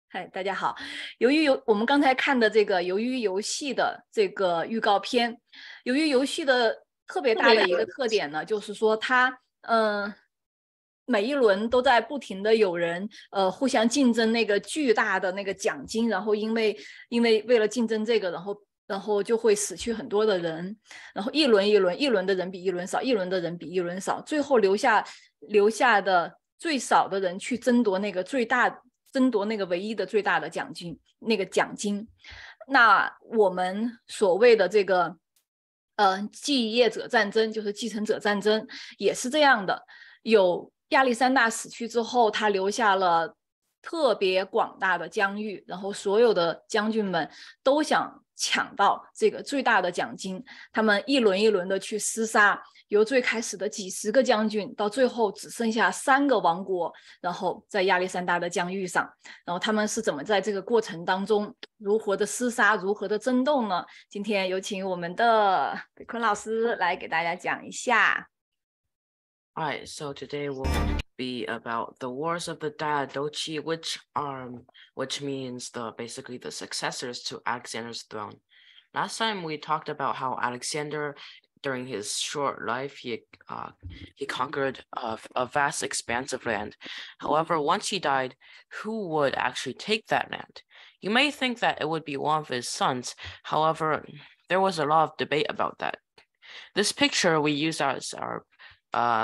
嗨，大家好。我们刚才看的这个鱿鱼游戏的这个预告片，鱿鱼游戏的特别大的一个特点呢，就是说它每一轮都在不停的有人互相竞争那个巨大的那个奖金，然后为了竞争这个，然后就会死去很多的人，然后一轮的人比一轮少，一轮的人比一轮少，最后留下的最少的人去争夺那个唯一的最大的奖金，那个奖金。那我们所谓的这个继业者战争，就是继承者战争，也是这样的。有亚历山大死去之后，他留下了特别广大的疆域，然后所有的将军们都想抢到这个最大的奖金，他们一轮一轮的去厮杀，由最开始的几十个将军，到最后只剩下3个王国，然后在亚历山大的疆域上，然后他们是怎么在这个过程当中如何的厮杀，如何的争斗呢？今天有请我们的北坤老师来给大家讲一下。Alright, so today will be about the wars of the Diadochi, which means basically the successors to Alexander's throne. Last time we talked about how Alexander, during his short life, he conquered a vast expanse of land. However, once he died, who would actually take that land? You may think that it would be one of his sons. However, there was a lot of debate about that. This picture we use as our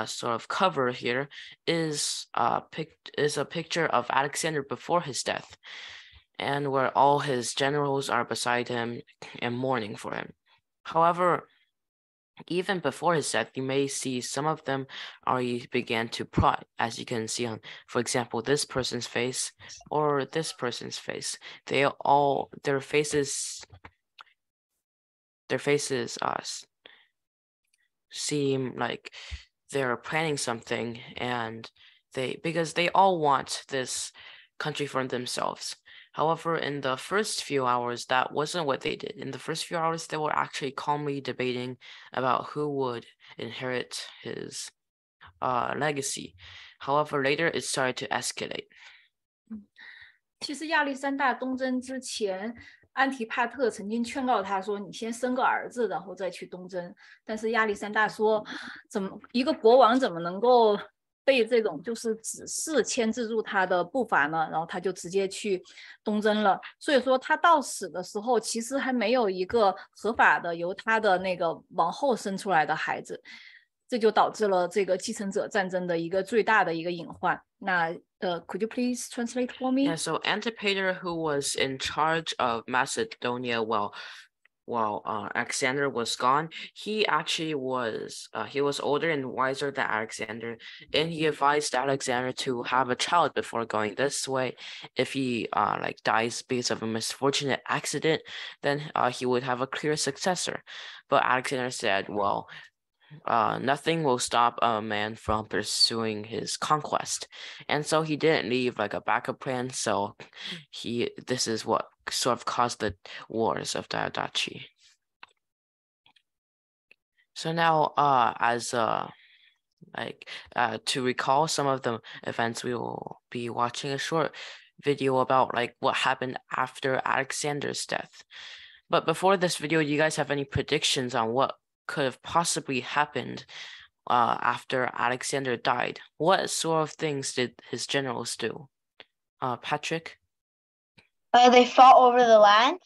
sort of cover here is a picture of Alexander before his death, and where all his generals are beside him and mourning for him. However, even before his death, you may see some of them already began to plot, as you can see on, for example, this person's face or this person's face. Their faces seem like they're planning something, and because they all want this country for themselves. However, in the first few hours, that wasn't what they did. In the first few hours, they were actually calmly debating about who would inherit his legacy. However, later it started to escalate. 其实亚历山大东征之前，安提帕特曾经劝告他说：“你先生个儿子，然后再去东征。”但是亚历山大说：“一个国王怎么能够被这种就是指示牵制住他的步伐呢？”然后他就直接去东征了。所以说他到死的时候，其实还没有一个合法的由他的那个王后生出来的孩子。这就导致了这个继承者战争的一个最大的一个隐患。那could you please translate for me? Yeah, so Antipater, who was in charge of Macedonia while Alexander was gone, he actually was older and wiser than Alexander, and he advised Alexander to have a child before going. This way, if he dies because of a misfortunate accident, then he would have a clear successor. But Alexander said, well, nothing will stop a man from pursuing his conquest, and so he didn't leave like a backup plan. So this is what sort of caused the wars of Diadochi. So now, to recall some of the events, we will be watching a short video about like what happened after Alexander's death. But before this video, do you guys have any predictions on what could have possibly happened after Alexander died? What sort of things did his generals do? Patrick? They fought over the land.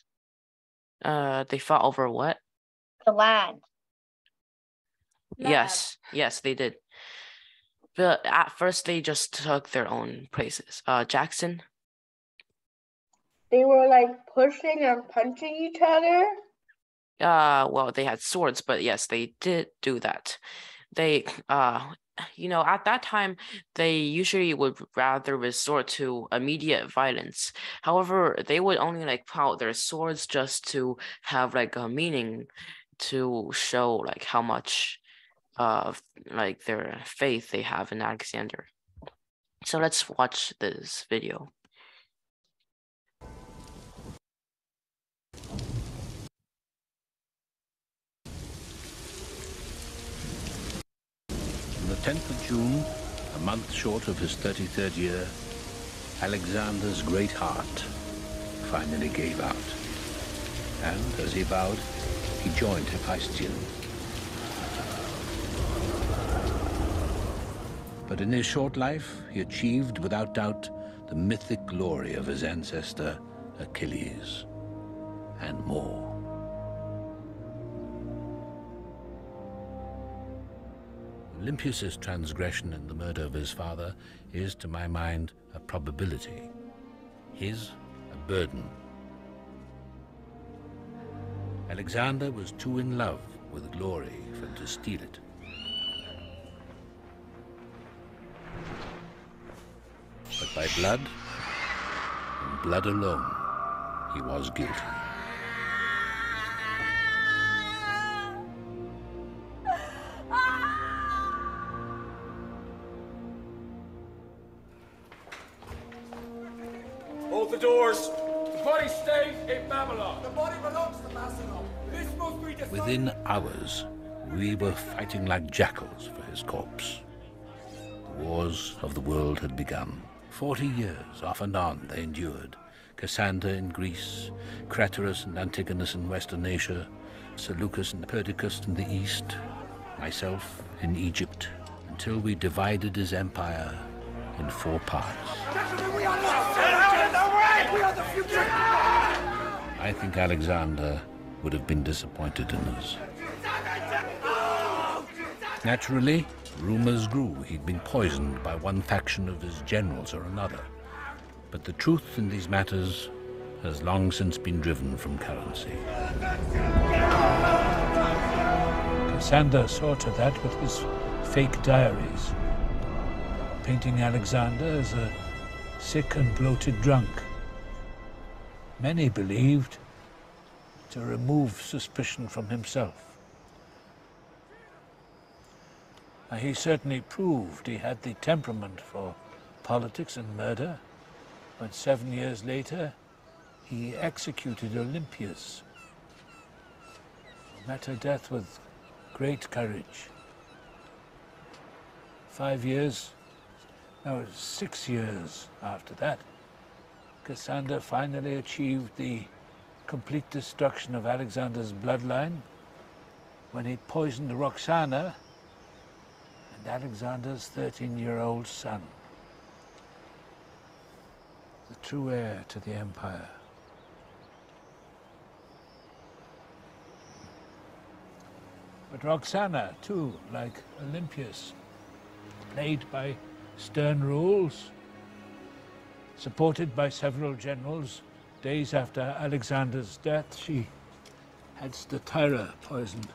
They fought over what? The land. Yes, they did. But at first, they just took their own places. Jackson? They were like pushing and punching each other. Well, they had swords, but yes, they did do that. They, at that time, they usually would rather resort to immediate violence. However, they would only like pull out their swords just to have like a meaning to show like how much of like their faith they have in Alexander. So let's watch this video. On the 10th of June, a month short of his 33rd year, Alexander's great heart finally gave out. And, as he vowed, he joined Hephaestion. But in his short life, he achieved, without doubt, the mythic glory of his ancestor, Achilles, and more. Olympius's transgression in the murder of his father is, to my mind, a probability. His, a burden. Alexander was too in love with glory to steal it. But by blood, and blood alone, he was guilty. Hold the doors. The body stays in Babylon. The body belongs to Macedon. This must be decided. Within hours, we were fighting like jackals for his corpse. The wars of the world had begun. 40 years, off and on, they endured. Cassander in Greece, Craterus and Antigonus in Western Asia, Seleucus and Perdiccas in the East, myself in Egypt, until we divided his empire in 4 parts. We are not we are the future. I think Alexander would have been disappointed in us. Naturally, rumors grew he'd been poisoned by one faction of his generals or another. But the truth in these matters has long since been driven from currency. Cassander saw to that with his fake diaries, painting Alexander as a sick and bloated drunk. Many believed to remove suspicion from himself. He certainly proved he had the temperament for politics and murder, when 7 years later he executed Olympias, met her death with great courage. 5 years, no, 6 years after that, Cassander finally achieved the complete destruction of Alexander's bloodline when he poisoned Roxana and Alexander's 13-year-old son, the true heir to the empire. But Roxana, too, like Olympias, played by stern rules, supported by several generals. Days after Alexander's death, she had Statira poisoned.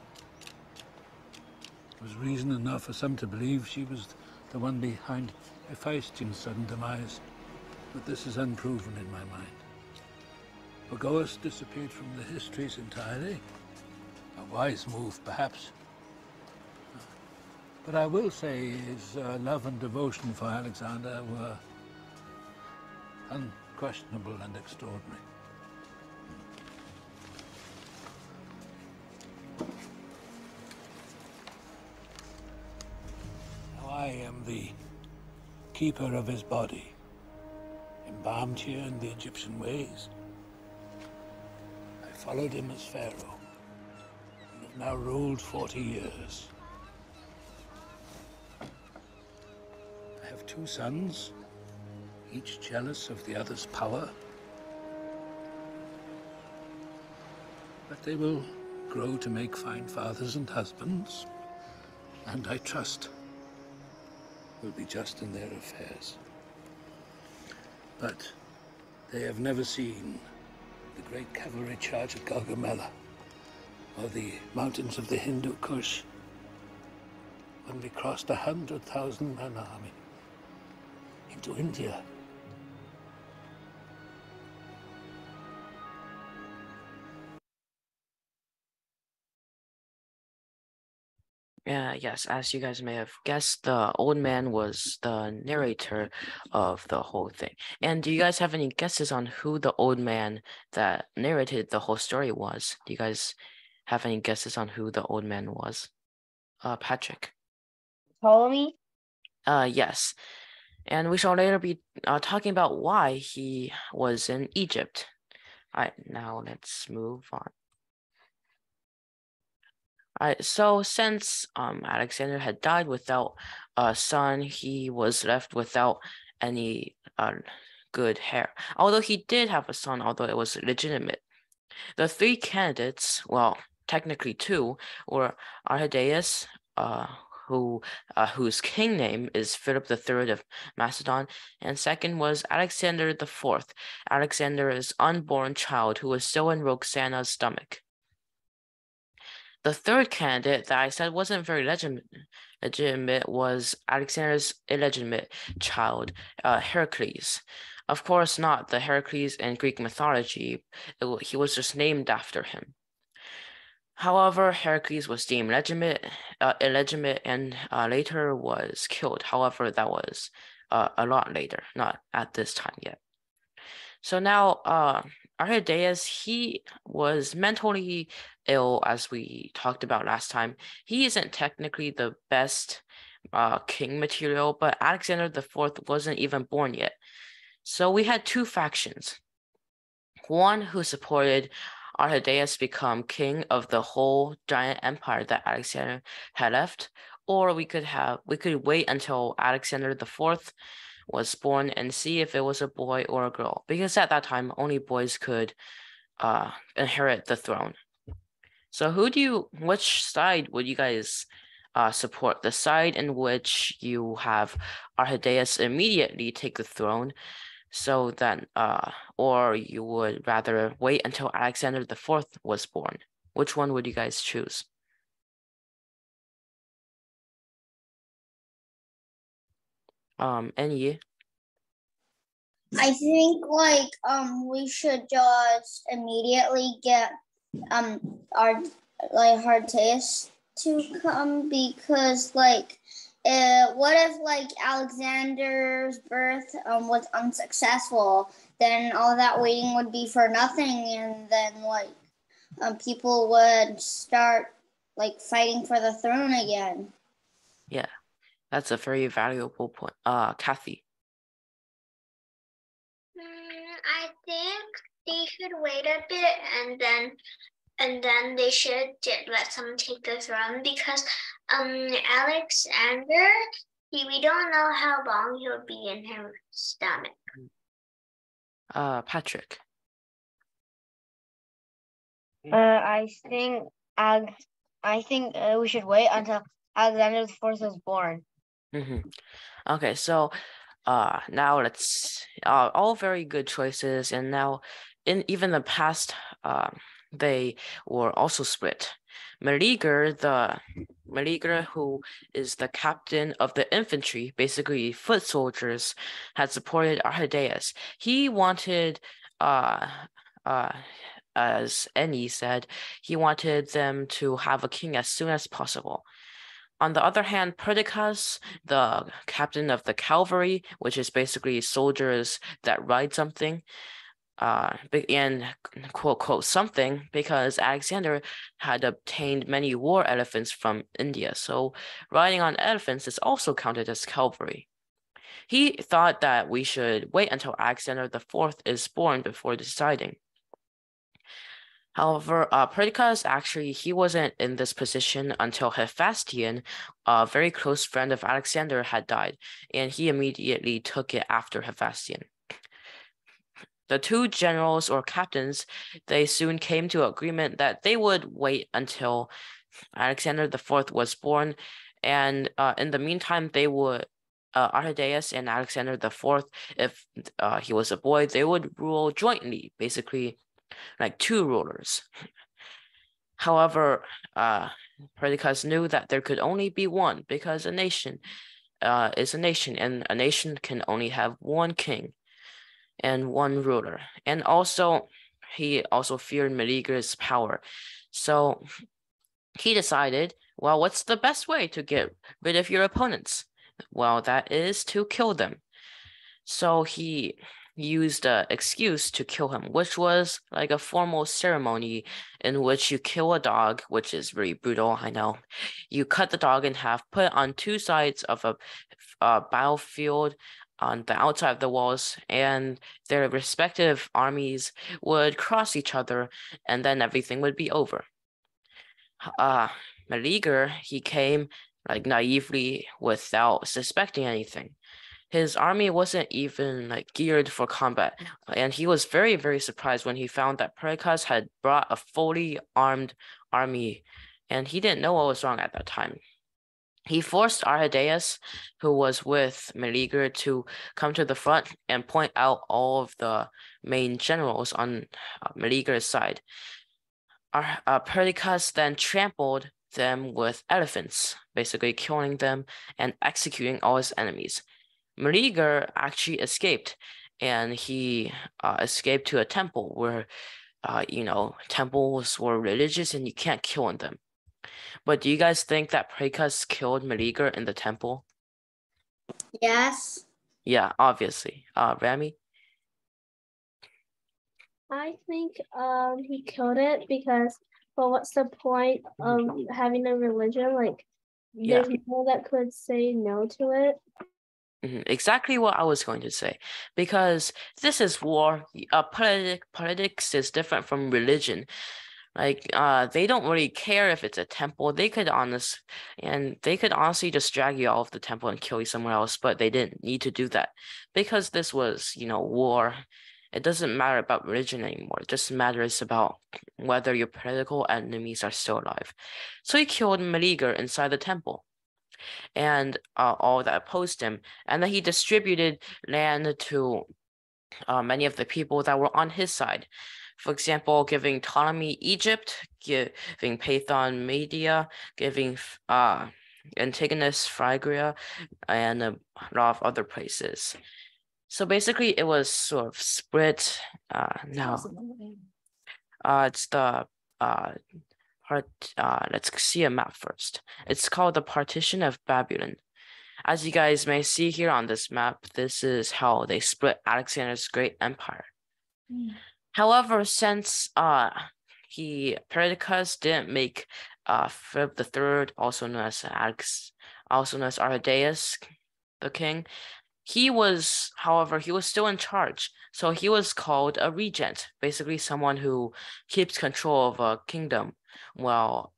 There was reason enough for some to believe she was the one behind Hephaestion's sudden demise, but this is unproven in my mind. Pagoas disappeared from the histories entirely. A wise move, perhaps. But I will say his love and devotion for Alexander were unquestionable and extraordinary. Now I am the keeper of his body, embalmed here in the Egyptian ways. I followed him as pharaoh, and have now ruled 40 years. I have 2 sons, each jealous of the other's power. But they will grow to make fine fathers and husbands, and I trust will be just in their affairs. But they have never seen the great cavalry charge at Gaugamela, or the mountains of the Hindu Kush, when we crossed 100,000 man army into India. Yes, as you guys may have guessed, the old man was the narrator of the whole thing. And do you guys have any guesses on who the old man that narrated the whole story was? Do you guys have any guesses on who the old man was? Patrick. Ptolemy? Yes. And we shall later be talking about why he was in Egypt. All right, now let's move on. All right, so since Alexander had died without a son, he was left without any good heir. Although he did have a son, although it was legitimate. The three candidates, well, technically two, were Arrhidaeus, whose king name is Philip III of Macedon, and second was Alexander IV, Alexander's unborn child who was still in Roxana's stomach. The third candidate that I said wasn't very legitimate was Alexander's illegitimate child, Heracles. Of course, not the Heracles in Greek mythology. He was just named after him. However, Heracles was deemed illegitimate and later was killed. However, that was a lot later, not at this time yet. So now, Arrhidaeus, he was mentally ill, as we talked about last time. He isn't technically the best king material, but Alexander IV wasn't even born yet. So we had two factions. One who supported Arrhidaeus become king of the whole giant empire that Alexander had left, or we could wait until Alexander IV was born and see if it was a boy or a girl, because at that time only boys could inherit the throne. So which side would you guys support? The side in which you have Arrhidaeus immediately take the throne, so that or you would rather wait until Alexander IV was born? Which one would you guys choose? Any? I think we should just immediately get our hard taste to come, because what if Alexander's birth was unsuccessful, then all that waiting would be for nothing, and then people would start fighting for the throne again. Yeah, that's a very valuable point. Kathy. I think they should wait a bit and then they should let someone take the throne, because Alexander, we don't know how long he'll be in her stomach. Patrick. I think we should wait until Alexander IV is born. Okay, so now let's all very good choices, and now in even the past they were also split. Meleager, who is the captain of the infantry, basically foot soldiers, had supported Arrhidaeus. He wanted as Enni said, he wanted them to have a king as soon as possible. On the other hand, Perdiccas, the captain of the cavalry, which is basically soldiers that ride something, and quote, quote, something, because Alexander had obtained many war elephants from India. So riding on elephants is also counted as cavalry. He thought that we should wait until Alexander IV is born before deciding. However, Perdiccas, actually, he wasn't in this position until Hephaestion, a very close friend of Alexander, had died, and he immediately took it after Hephaestion. The two generals or captains, they soon came to agreement that they would wait until Alexander IV was born, and in the meantime, they would Arrhidaeus and Alexander IV, if he was a boy, they would rule jointly, basically like two rulers. However, Perdiccas knew that there could only be one, because a nation is a nation, and a nation can only have one king and one ruler. And also, he also feared Meleager's power. So he decided, well, what's the best way to get rid of your opponents? Well, that is to kill them. So he used an excuse to kill him, which was like a formal ceremony in which you kill a dog, which is very brutal, I know. You cut the dog in half, put it on two sides of a battlefield, on the outside of the walls, and their respective armies would cross each other, and then everything would be over. Meleager, he came like naively without suspecting anything. His army wasn't even like geared for combat, and he was very, very surprised when he found that Perdiccas had brought a fully armed army, and he didn't know what was wrong at that time. He forced Arrhidaeus, who was with Meleager, to come to the front and point out all of the main generals on Meleager's side. Perdiccas then trampled them with elephants, basically killing them and executing all his enemies. Meleager actually escaped, and he escaped to a temple where, temples were religious and you can't kill in them. But do you guys think that Perdiccas killed Meleager in the temple? Yes. Yeah, obviously. Rami? I think he killed it because, well, what's the point of having a religion? Like, there's no one that could say no to it. Exactly what I was going to say, because this is war. Politics is different from religion. Like, they don't really care if it's a temple. They could honestly just drag you out of the temple and kill you somewhere else, but they didn't need to do that because this was, war. It doesn't matter about religion anymore. It just matters about whether your political enemies are still alive. So he killed Meleager inside the temple and all that opposed him, and then he distributed land to many of the people that were on his side. For example, giving Ptolemy Egypt, giving Pathon Media, giving Antigonus Phrygia, and a lot of other places. So basically, it was sort of split. It's the let's see a map first. It's called the Partition of Babylon. As you guys may see here on this map, this is how they split Alexander's great empire. However, since Perdiccas didn't make Philip III, also known as Arrhidaeus, the king, he was still in charge. So he was called a regent, basically someone who keeps control of a kingdom while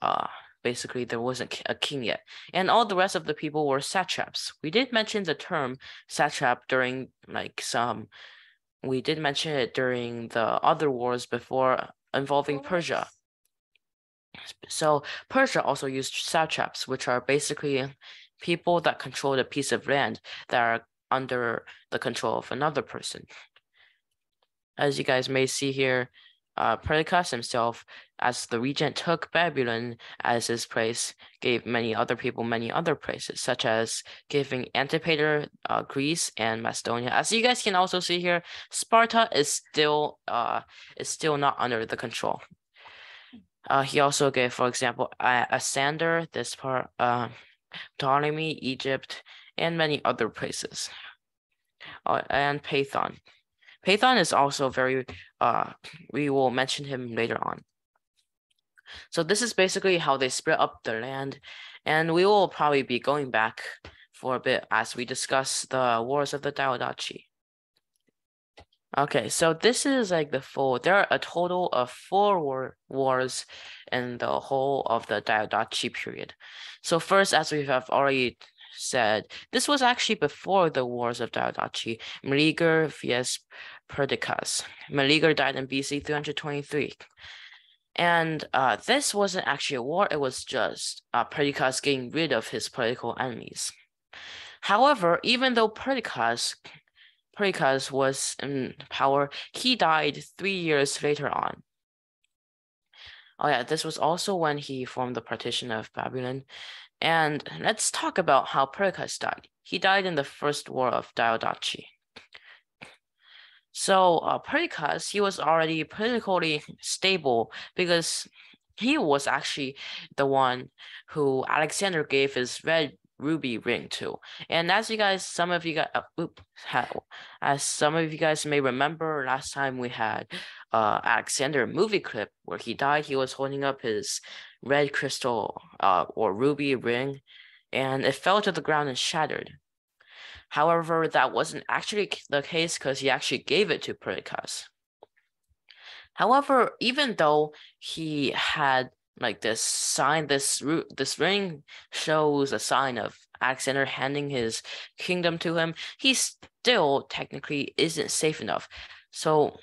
basically there wasn't a king yet. And all the rest of the people were satraps. We did mention the term satrap during we did mention it during the other wars before involving Persia. So Persia also used satraps, which are basically people that control a piece of land that are under the control of another person. As you guys may see here, Perdiccas himself, as the regent, took Babylon as his place, gave many other people many other places, such as giving Antipater Greece and Macedonia. As you guys can also see here, Sparta is still not under the control. He also gave, for example, Asander, this part, Ptolemy, Egypt, and many other places. And Pathon. Pathon is also very, we will mention him later on. So this is basically how they split up the land, and we will probably be going back for a bit as we discuss the wars of the Diadochi. Okay, so this is like there are a total of 4 wars in the whole of the Diadochi period. So first, as we have already said, this was actually before the wars of Diadochi, Meleager vs. Perdiccas. Meleager died in BC 323. And this wasn't actually a war, it was just Perdiccas getting rid of his political enemies. However, even though Perdiccas was in power, he died 3 years later on. Oh yeah, this was also when he formed the partition of Babylon. And let's talk about how Perdiccas died. He died in the First War of Diadochi. So Perdiccas, he was already politically stable because he was actually the one who Alexander gave his red ruby ring to. And as some of you guys may remember, last time we had Alexander movie clip where he died. He was holding up his red crystal or ruby ring, and it fell to the ground and shattered. However, that wasn't actually the case because he actually gave it to Perdiccas. However, even though he had like this sign, this ring shows a sign of Alexander handing his kingdom to him, he still technically isn't safe enough. So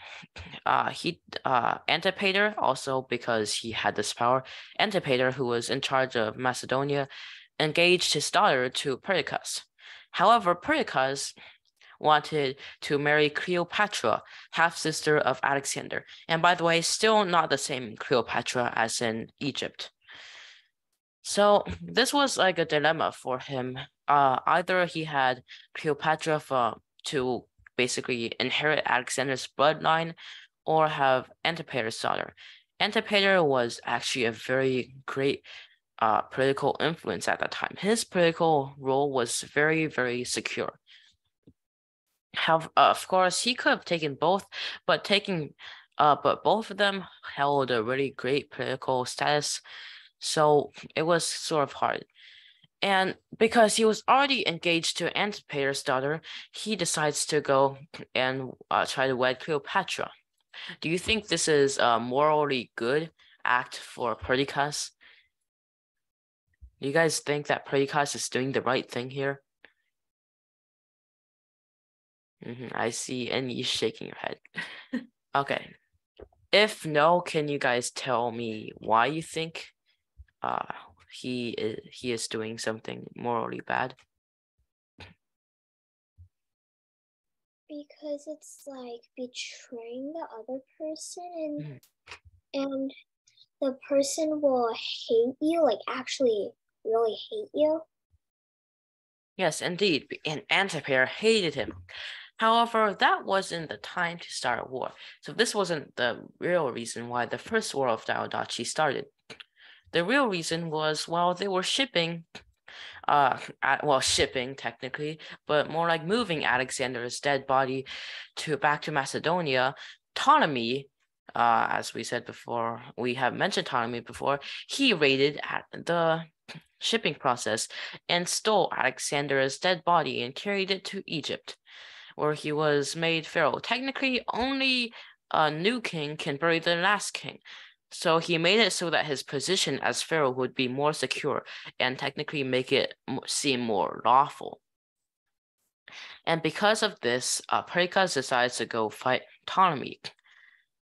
Antipater, also because he had this power, Antipater, who was in charge of Macedonia, engaged his daughter to Perdiccas. However, Perdiccas wanted to marry Cleopatra, half-sister of Alexander. And by the way, still not the same Cleopatra as in Egypt. So this was like a dilemma for him. Either he had Cleopatra to basically inherit Alexander's bloodline, or have Antipater's daughter. Antipater was actually a very great political influence at that time. His political role was very, very secure. Of course, he could have taken both, but both of them held a really great political status, so it was sort of hard. And because he was already engaged to Antipater's daughter, he decides to go and try to wed Cleopatra. Do you think this is a morally good act for Perdiccas? Do you guys think that Perdiccas is doing the right thing here? I see, and you shaking your head. Okay. If no, can you guys tell me why you think he is doing something morally bad? Because it's like betraying the other person, and the person will hate you, like actually really hate you. Yes, indeed, and Antipater hated him. However, that wasn't the time to start a war. So this wasn't the real reason why the First War of Diadochi started. The real reason was, well, they were shipping technically, but more like moving Alexander's dead body back to Macedonia. Ptolemy, as we said before, we have mentioned Ptolemy before, he raided at the shipping process and stole Alexander's dead body and carried it to Egypt, where he was made pharaoh. Technically, only a new king can bury the last king. So he made it so that his position as pharaoh would be more secure and technically make it seem more lawful. And because of this, Perdiccas decides to go fight Ptolemy.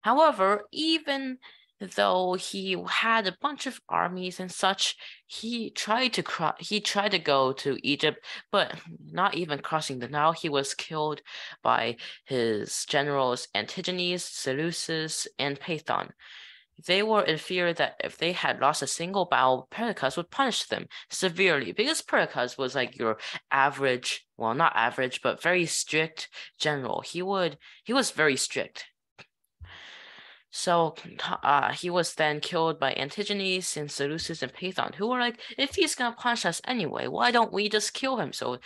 However, even though he had a bunch of armies and such, he tried to go to Egypt, but not even crossing the Nile, he was killed by his generals Antigenes, Seleucus, and Paethon. They were in fear that if they had lost a single battle, Perdiccas would punish them severely, because Perdiccas was like your average, well, not average, but very strict general. He was very strict. So he was then killed by Antigenes and Seleucus and Paethon, who were like, if he's gonna punish us anyway, why don't we just kill him so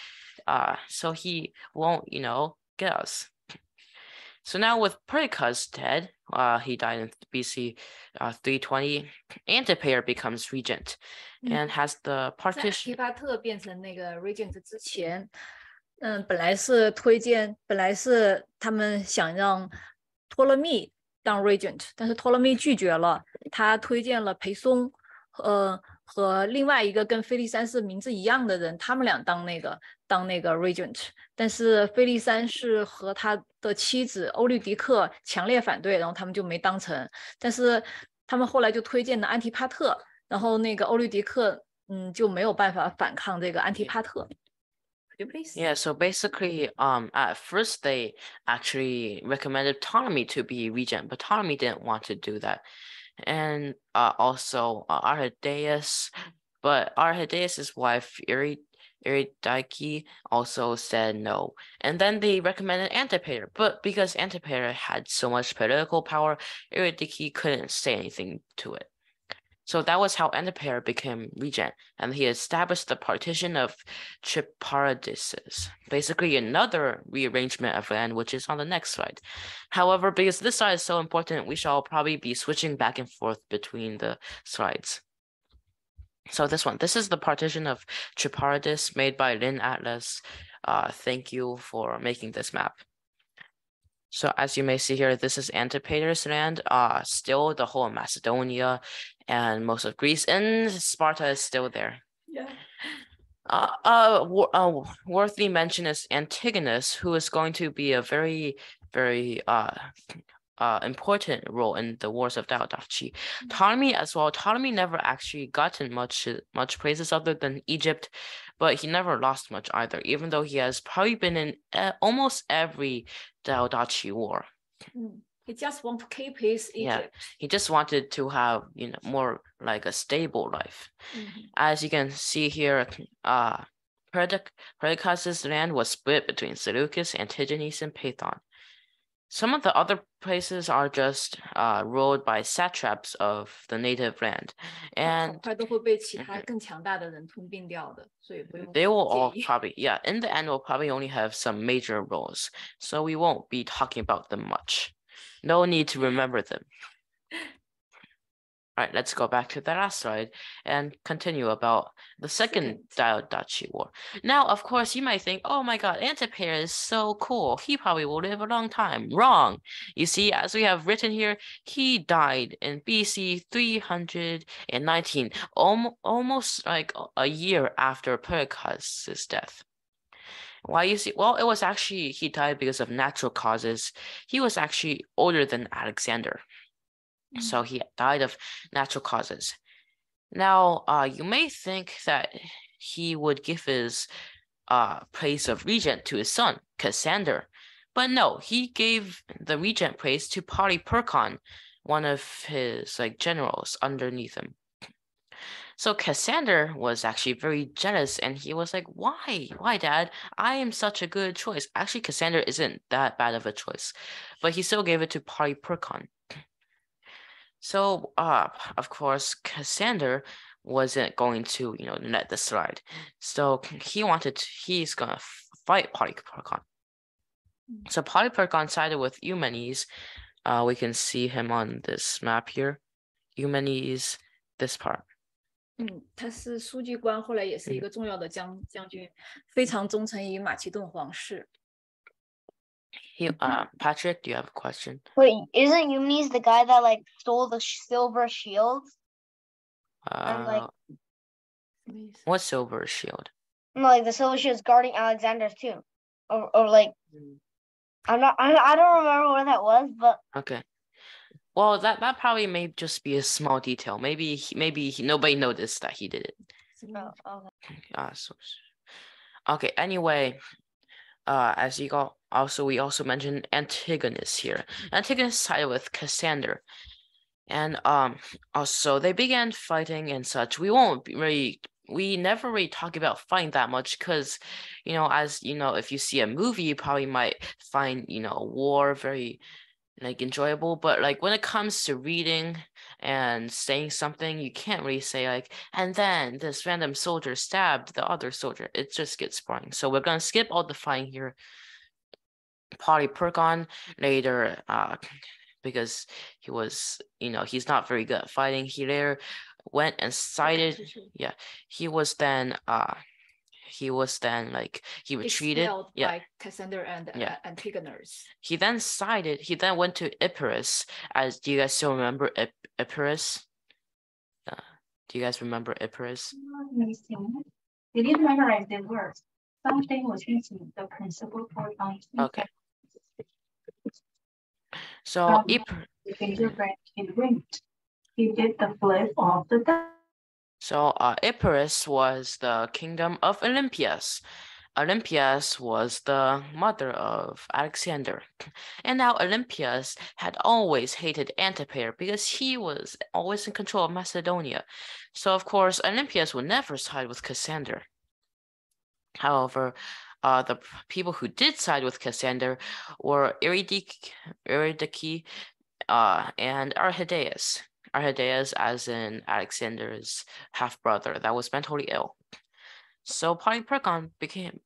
he won't, get us. So now with Perdiccas dead, he died in BC 320, Antipater becomes regent and has the partition. 提巴特变成那个 regent 之前，本来是他们想让托勒密当 regent， 但是托勒密拒绝了，他推荐了裴松，和另外一个跟菲利三世名字一样的人，他们俩当那个 regent， 但是菲利三世和他的妻子欧律狄克强烈反对，然后他们就没当成，但是他们后来就推荐了安提帕特，然后那个欧律狄克就没有办法反抗这个安提帕特。Yeah, so basically, at first they actually recommended Ptolemy to be regent, but Ptolemy didn't want to do that. And also Arrhidaeus, but Arrhidaeus' wife Diadochi also said no. And then they recommended Antipater, but because Antipater had so much political power, Diadochi couldn't say anything to it. So that was how Antipater became regent, and he established the partition of Triparadises, basically another rearrangement of land, which is on the next slide. However, because this slide is so important, we shall probably be switching back and forth between the slides. So this is the partition of Triparadises made by Lynn Atlas thank you for making this map. So as you may see here, this is Antipater's land. Still the whole of Macedonia and most of Greece, and Sparta is still there. Yeah. Worthy mention is Antigonus, who is going to be a very, very important role in the wars of Diadochi. Ptolemy as well. Ptolemy never actually gotten much praises other than Egypt, but he never lost much either, even though he has probably been in almost every Diadochi war. He just want to keep his Egypt. Yeah, he just wanted to have, more like a stable life. As you can see here, Perdiccas' land was split between Seleucus, Antigenes, and Pathon. Some of the other places are just ruled by satraps of the native land, and they will all probably, in the end, we'll probably only have some major roles, so we won't be talking about them much. No need to remember them. All right, let's go back to the last slide and continue about the second Diadochi War. Now, of course, you might think, oh my God, Antipater is so cool. He probably will live a long time. Wrong. You see, as we have written here, he died in BC 319, almost like a year after Perdiccas' death. Why you see? Well, it was actually, he died because of natural causes. He was actually older than Alexander. So he died of natural causes. Now, you may think that he would give his praise of regent to his son, Cassander. But no, he gave the regent praise to Polyperchon, one of his generals underneath him. So Cassander was actually very jealous, and he was like, why? Why, Dad? I am such a good choice. Actually, Cassander isn't that bad of a choice, but he still gave it to Polyperchon. So, of course, Cassander wasn't going to, let this slide. So he's gonna fight Polyperchon. So Polyperchon sided with Eumenes. We can see him on this map here. Eumenes, this part. 他是书记官，后来也是一个重要的将军，非常忠诚于马其顿皇室。Patrick, do you have a question? Wait, isn't Eumenes the guy that stole the silver shield? What silver shield? No, the silver shield is guarding Alexander's tomb, or I don't remember what that was, but okay. Well, that probably may just be a small detail. Maybe nobody noticed that he did it. Oh, okay. Okay. Anyway, as you go, we also mentioned Antigonus here. Antigonus sided with Cassander, and also they began fighting and such. We never really talk about fighting that much because, if you see a movie, you probably might find war very enjoyable, but when it comes to reading and saying something, you can't really say and then this random soldier stabbed the other soldier. It just gets boring. So we're gonna skip all the fighting here. Polyperchon later, because he was, he's not very good at fighting. He later went and sided. Yeah, he was then he retreated. By Cassander and Antigonus. He then went to Epirus. Do you guys still remember Epirus? Do you guys remember Epirus? They didn't memorize the words. Something was missing. The principal point. Okay. So the gingerbread kid winked. He did the flip of the dice. So Epirus was the kingdom of Olympias. Olympias was the mother of Alexander. And now Olympias had always hated Antipater because he was always in control of Macedonia. So of course, Olympias would never side with Cassander. However, the people who did side with Cassander were Eurydice and Arrhidaeus. Arrhidaeus, as in Alexander's half-brother, that was mentally ill. So Polyperchon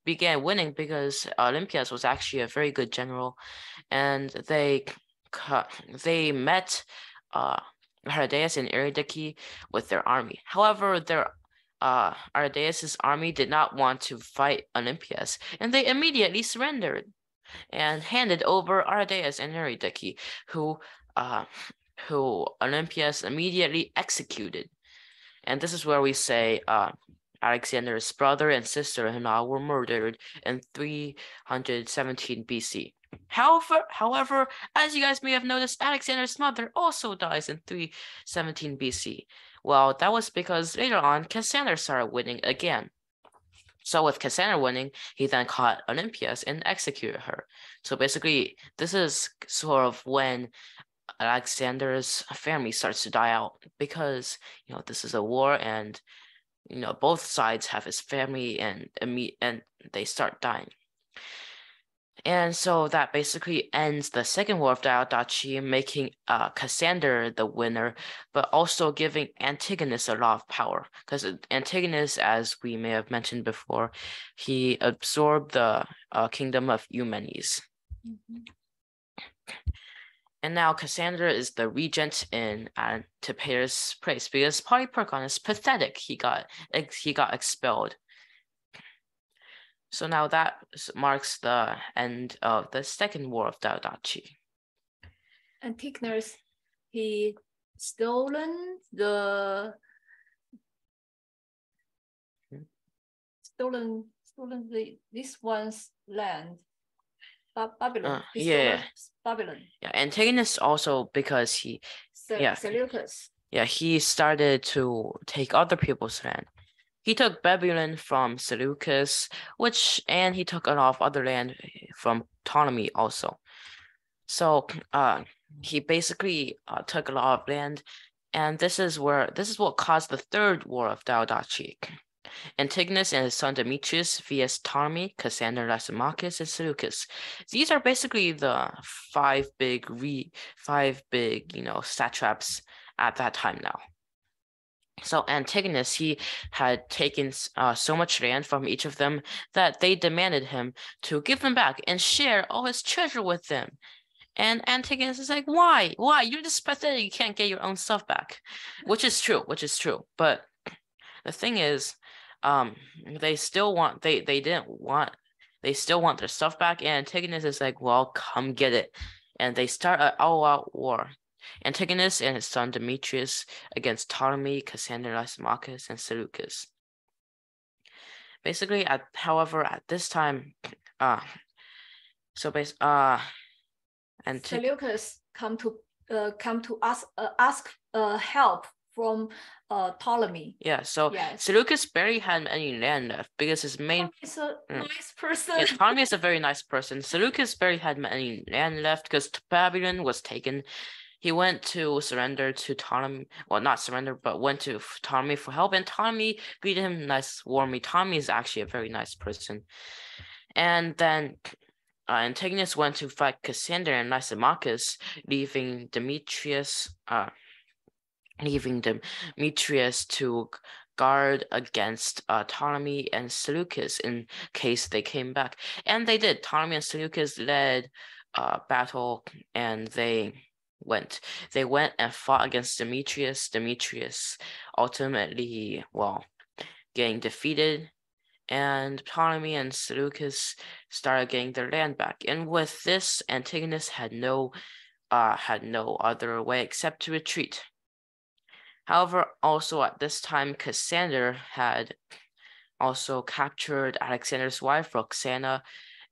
began winning because Olympias was actually a very good general, and they met Arrhidaeus and Eurydice with their army. However, their Arrhidaeus' army did not want to fight Olympias, and they immediately surrendered and handed over Arrhidaeus and Diadochi, who Olympias immediately executed. And this is where we say Alexander's brother and sister-in-law were murdered in 317 BC. However, as you guys may have noticed, Alexander's mother also dies in 317 BC. Well, that was because later on, Cassander started winning again. So with Cassander winning, he then caught Olympias and executed her. So basically, this is sort of when Alexander's family starts to die out, because this is a war, and both sides have his family, and they start dying. And so that basically ends the Second War of Diadochi, making Cassander the winner, but also giving Antigonus a lot of power. Because Antigonus, as we may have mentioned before, he absorbed the kingdom of Eumenes. And now Cassander is the regent in Antipater's place, because Polyperchon is pathetic. He got expelled. So now that marks the end of the Second War of Diadochi. Antigonus, he stolen this one's land. Babylon. Babylon. Yeah, Antigonus also, because Seleucus. Yeah, he started to take other people's land. He took Babylon from Seleucus, and he took a lot of other land from Ptolemy also. So he basically took a lot of land, and this is what caused the Third War of Diadochi. Antigonus and his son Demetrius vs Ptolemy, Cassander, Lysimachus, and Seleucus. These are basically the five big satraps at that time now. So Antigonus, he had taken so much land from each of them that they demanded him to give them back and share all his treasure with them. And Antigonus is like, why? You're just pathetic. You can't get your own stuff back, which is true. But the thing is, they still want they still want their stuff back. And Antigonus is like, well, come get it. And they start an all-out war. Antigonus and his son Demetrius against Ptolemy, Cassander, Lysimachus, and Seleucus. Basically, however, at this time, Seleucus come to ask help from Ptolemy. Yeah, so yes. Seleucus barely had any land left because his main. He's a nice person. Yeah, Ptolemy is a very nice person. Seleucus barely had any land left because Babylon was taken. He went to surrender to Ptolemy. Well, not surrender, but went to Ptolemy for help, and Ptolemy greeted him warmly. Ptolemy is actually a very nice person. And then Antigonus went to fight Cassander and Lysimachus, leaving Demetrius to guard against Ptolemy and Seleucus in case they came back. And they did. Ptolemy and Seleucus led battle, and they went and fought against Demetrius. Demetrius ultimately, getting defeated, and Ptolemy and Seleucus started getting their land back. And with this, Antigonus had no other way except to retreat. However, also at this time, Cassander had also captured Alexander's wife, Roxana,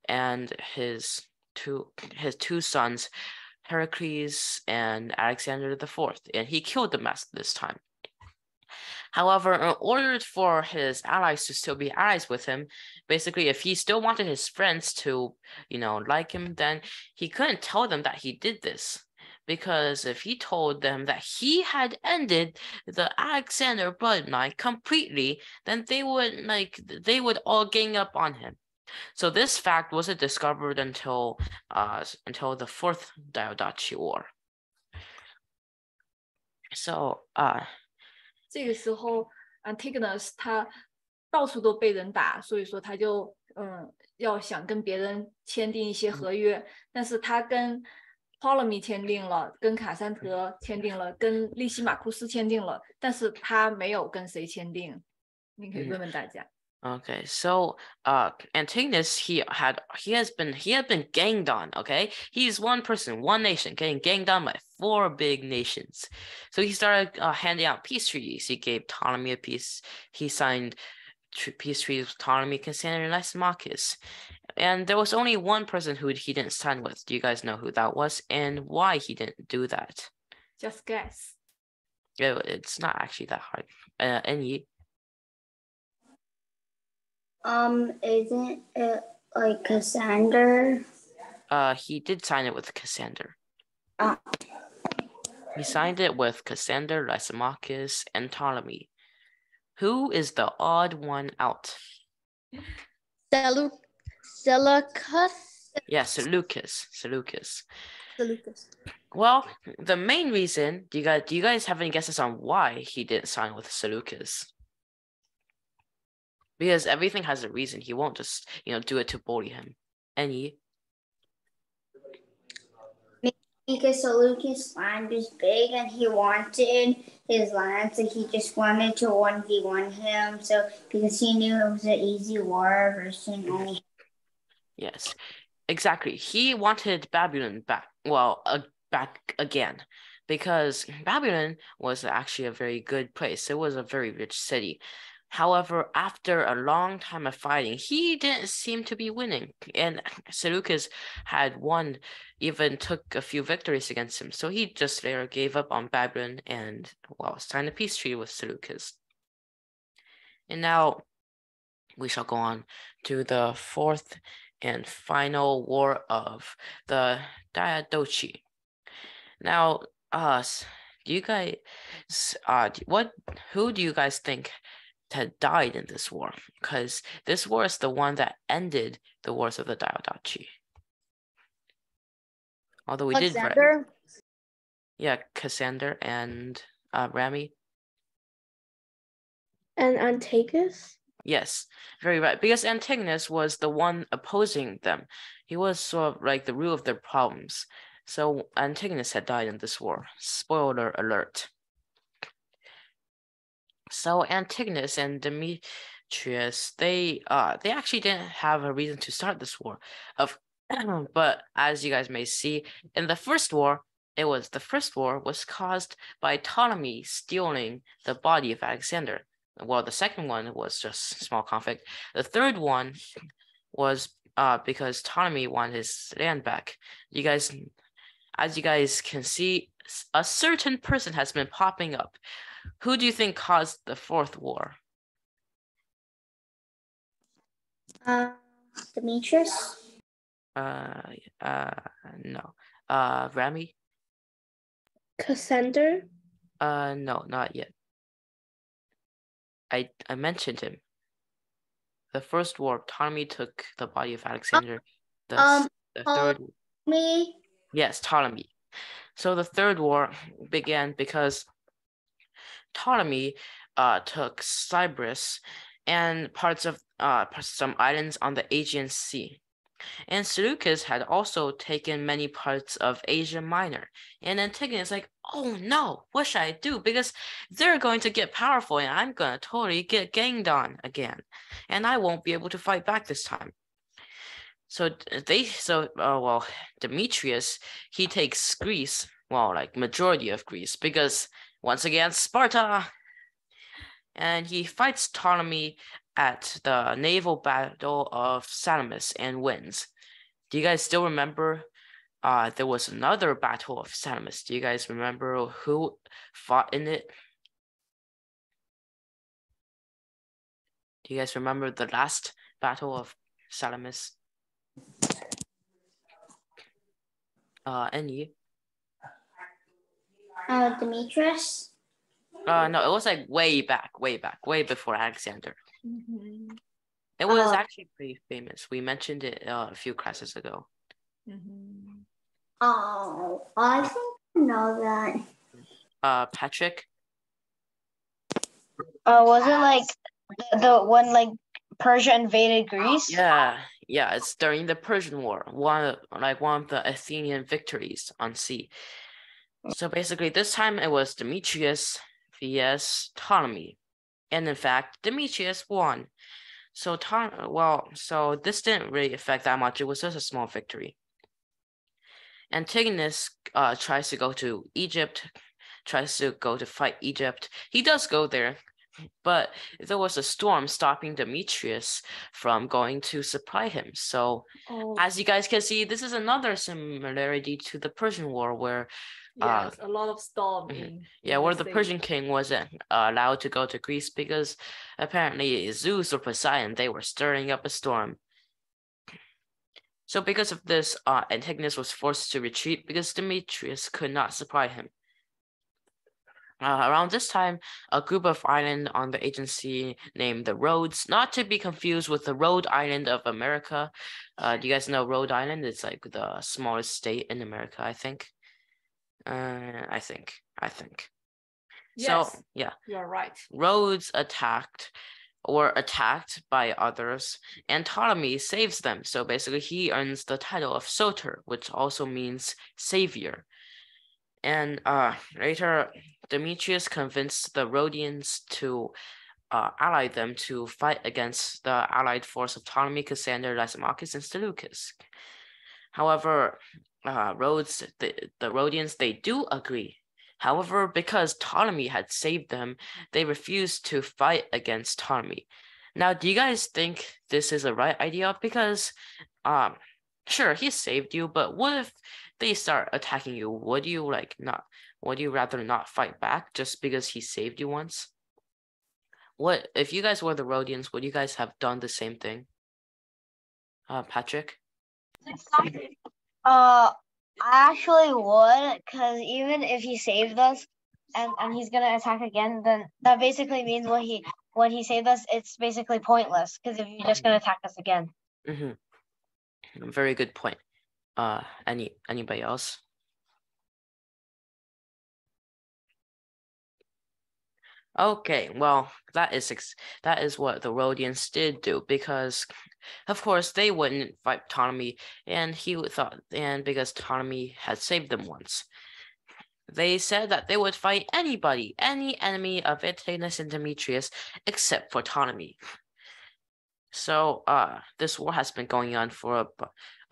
and his two sons, Heracles and Alexander IV, and he killed them at this time. However, in order for his allies to still be allies with him, basically, if he still wanted his friends to, like him, then he couldn't tell them that he did this. Because if he told them that he had ended the Alexander bloodline completely, then they would all gang up on him. So this fact wasn't discovered until the Fourth Diadochi War. So 这个时候 Antigonus 他到处都被人打，所以说他就要想跟别人签订一些合约，但是他跟 Ptolemy 签订了，跟卡珊德签订了，跟利西马库斯签订了，但是他没有跟谁签订。你可以问问大家。Okay, so Antigonus he had been ganged on, okay? He's one person, one nation getting ganged on by 4 big nations. So he started handing out peace treaties. He gave Ptolemy a peace. He signed peace treaties with Ptolemy, Cassander, and Lysimachus. And there was only one person who he didn't sign with. Do you guys know who that was and why he didn't do that? Just guess. It's not actually that hard. Any Isn't it like Cassander? he did sign it with Cassander. Uh, He signed it with Cassander, Lysimachus, and Ptolemy. Who is the odd one out? Seleucus. Yeah, Seleucus. Well, the main reason, do you guys have any guesses on why he didn't sign with Seleucus? Because everything has a reason. He won't just, do it to bully him. Any? Because Seleucus' land was big and he wanted his land, so he just wanted to 1v1 him. So because he knew it was an easy war versus only. Yes, exactly. He wanted Babylon back. Well, back again, because Babylon was actually a very good place. It was a very rich city. However, after a long time of fighting, he didn't seem to be winning, and Seleucus had won, even took a few victories against him. So he just later gave up on Babylon and, well, signed a peace treaty with Seleucus. And now we shall go on to the 4th and final war of the Diadochi. Now, do you guys, who do you guys think had died in this war? Because this war is the one that ended the wars of the Diadochi. Although we Alexander. Yeah, Cassander and Rami. And Antigonus? Yes, very right. Because Antigonus was the one opposing them. He was sort of like the root of their problems. So Antigonus had died in this war. Spoiler alert. So Antigonus and Demetrius, they actually didn't have a reason to start this war. But as you guys may see, in the first war was caused by Ptolemy stealing the body of Alexander. Well, the second one was just small conflict. The third one was because Ptolemy wanted his land back. As you guys can see, a certain person has been popping up. Who do you think caused the 4th war? Demetrius? No. Rami? Cassander? No, not yet. I mentioned him. The first war, Ptolemy took the body of Alexander. The third, Me? yes, Ptolemy. So the 3rd war began because Ptolemy took Cyprus and parts of some islands on the Aegean Sea. And Seleucus had also taken many parts of Asia Minor. And Antigonus is like, oh no, what should I do? Because they're going to get powerful and I'm going to totally get ganged on again. And I won't be able to fight back this time. So Demetrius, he takes Greece, well, like majority of Greece, because once again, Sparta. And he fights Ptolemy at the naval battle of Salamis and wins. Do you guys still remember? There was another battle of Salamis. Do you guys remember who fought in it? Do you guys remember the last battle of Salamis? Any? Demetrius? No, it was like way back, way before Alexander. Mm-hmm. It was actually pretty famous. We mentioned it a few classes ago. Mm-hmm. Oh, I think I know that. Patrick? Was it like the one like Persia invaded Greece? Yeah, it's during the Persian War, one of the Athenian victories on sea. So basically this time it was Demetrius vs Ptolemy. And in fact, Demetrius won. So so this didn't really affect that much. It was just a small victory. Antigonus tries to go to Egypt, tries to go to fight Egypt. He does go there, but there was a storm stopping Demetrius from going to supply him. So as you guys can see, this is another similarity to the Persian War where yes, a lot of storm where the Persian king wasn't allowed to go to Greece because apparently Zeus or Poseidon, they were stirring up a storm. So because of this, Antigonus was forced to retreat because Demetrius could not supply him. Around this time, a group of islands on the agency named the Rhodes, not to be confused with the Rhode Island of America. Do you guys know Rhode Island? It's like the smallest state in America, I think. I think. Yes, so yeah, you're right. Rhodes were attacked by others, and Ptolemy saves them. So basically, he earns the title of Soter, which also means savior. And later, Demetrius convinced the Rhodians to ally them to fight against the allied force of Ptolemy, Cassander, Lysimachus, and Seleucus. However, the Rhodians, they do agree. However, because Ptolemy had saved them, they refused to fight against Ptolemy. Now, do you guys think this is a right idea? Because, sure, he saved you, but what if they start attacking you? Would you rather not fight back just because he saved you once? What if you guys were the Rhodians? Would you guys have done the same thing? Patrick? I actually would, because even if he saved us and he's gonna attack again, then that basically means when he saved us, it's basically pointless, because if you're just gonna attack us again. Very good point. Anybody else? Okay, well, that is what the Rhodians did do, because of course they wouldn't fight Ptolemy, and because Ptolemy had saved them once. They said that they would fight anybody, any enemy of Antigonus and Demetrius, except for Ptolemy. So this war has been going on for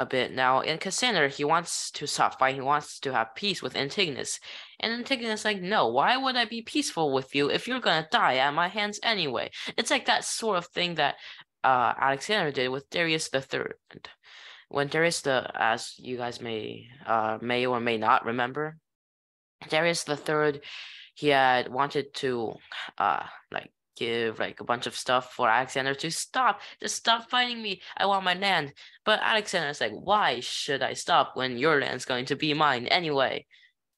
a bit now, and Cassander, he wants to stop fighting. He wants to have peace with Antigonus, and Antigonus is like, no, why would I be peaceful with you if you're gonna die at my hands anyway? It's like that sort of thing that Alexander did with Darius III. When as you guys may or may not remember, Darius III, he had wanted to give a bunch of stuff for Alexander to just stop fighting me. I want my land. But Alexander's like, why should I stop when your land's going to be mine anyway?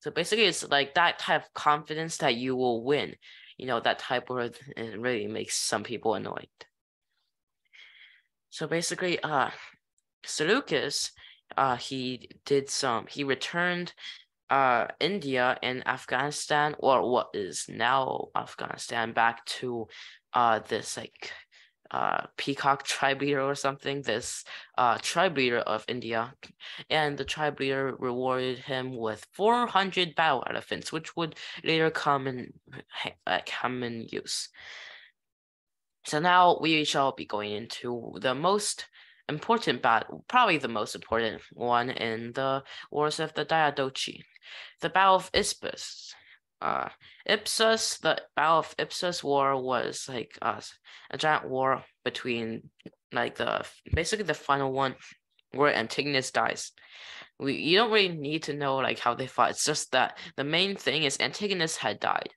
So basically, it's like that type of confidence that you will win. That type where it really makes some people annoyed. So basically, Seleucus, he returned India and Afghanistan, or what is now Afghanistan, back to this peacock tribe leader or something, this tribe leader of India, and the tribe leader rewarded him with 400 battle elephants, which would later come in use. So now we shall be going into the most important battle, probably the most important one in the Wars of the Diadochi, the Battle of Issus. The Battle of Issus War was a giant war between basically the final one where Antigonus dies. You don't really need to know how they fought. It's just that the main thing is Antigonus had died.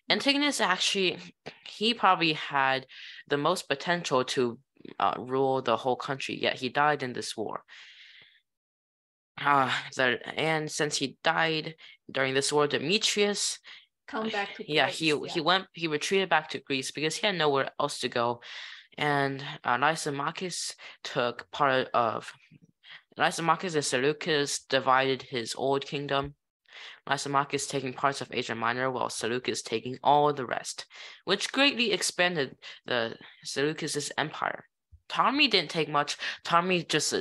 Antigonus actually, he probably had the most potential to rule the whole country, yet he died in this war. And since he died during this war, Demetrius come back to Greece. He retreated back to Greece because he had nowhere else to go. And Lysimachus and Seleucus divided his old kingdom. Lysimachus taking parts of Asia Minor, while Seleucus taking all the rest, which greatly expanded the Seleucus' empire. Tommy didn't take much. Tommy just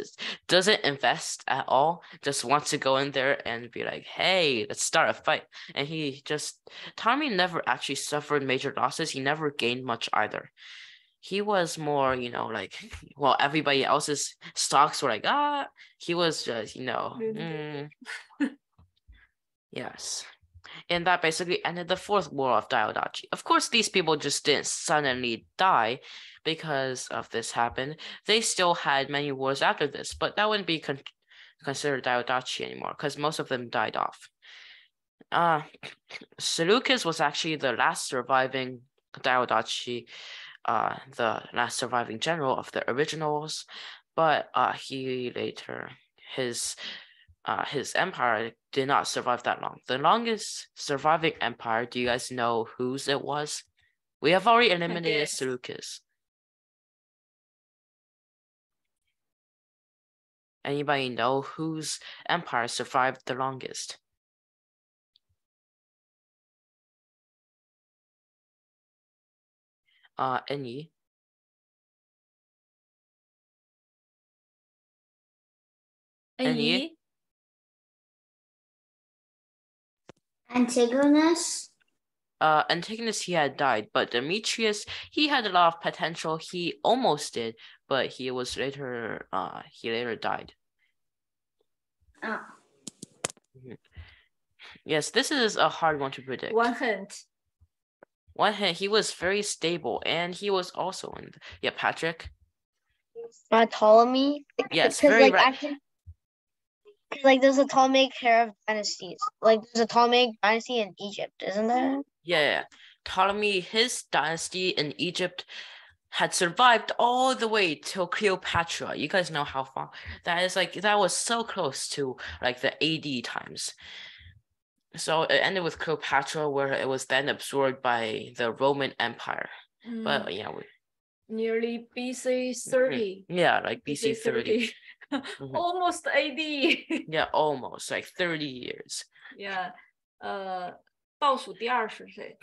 doesn't invest at all. Just wants to go in there and be like, "Hey, let's start a fight." And Tommy never actually suffered major losses. He never gained much either. He was more, like, well, everybody else's stocks were like, he was just, yes. And that basically ended the Fourth War of Diadochi. Of course, these people just didn't suddenly die because of this happened. They still had many wars after this, but that wouldn't be considered Diadochi anymore because most of them died off. Seleucus was actually the last surviving Diadochi, the last surviving general of the originals, but his empire did not survive that long. The longest surviving empire, do you guys know whose it was? We have already eliminated Seleucus. Anybody know whose empire survived the longest? Any? Antigonus? Antigonus, he had died, but Demetrius, he had a lot of potential. He almost did, but he later died. Oh. Yes, this is a hard one to predict. One hint, he was very stable, and he was also Patrick. Ptolemy. Yes, very right. Actually, there's a Ptolemaic pair of dynasties. There's a Ptolemaic dynasty in Egypt, isn't there? Yeah. Ptolemy, his dynasty in Egypt had survived all the way till Cleopatra. You guys know how far that is. That was so close to the AD times. So it ended with Cleopatra, where it was then absorbed by the Roman Empire. But nearly BC 30. Yeah, BC 30. Almost AD. Yeah, almost 30 years. Yeah. 倒数第二是谁?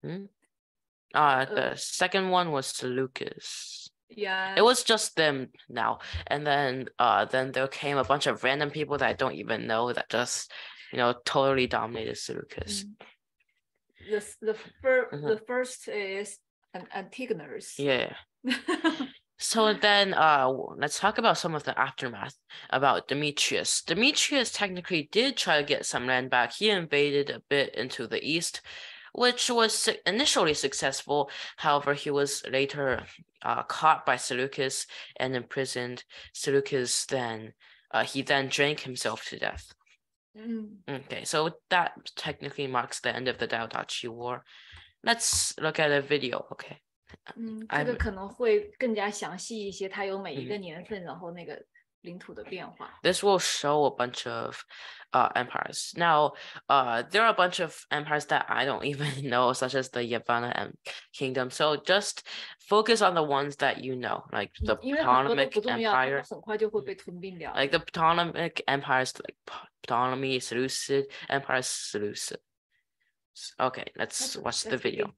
The second one was Seleucus. Yeah. It was just them now. And then there came a bunch of random people that I don't even know that just totally dominated Seleucus. The first is Antigonus. Yeah. So then let's talk about some of the aftermath about Demetrius. Demetrius technically did try to get some land back. He invaded a bit into the east, which was initially successful. However, he was later caught by Seleucus and imprisoned. Seleucus then drank himself to death. Okay, so that technically marks the end of the Diadochi War. Let's look at a video, okay? 这个可能会更加详细一些，它有每一个年份，然后那个领土的变化。This will show a bunch of empires. Now, there are a bunch of empires that I don't even know, such as the Yavana Kingdom. So just focus on the ones that you know, like the Ptolemaic Empire. 很快就会被吞并掉。Like the Ptolemaic empires, like Ptolemy, Seleucid empires, Seleucid. Okay, let's watch the video.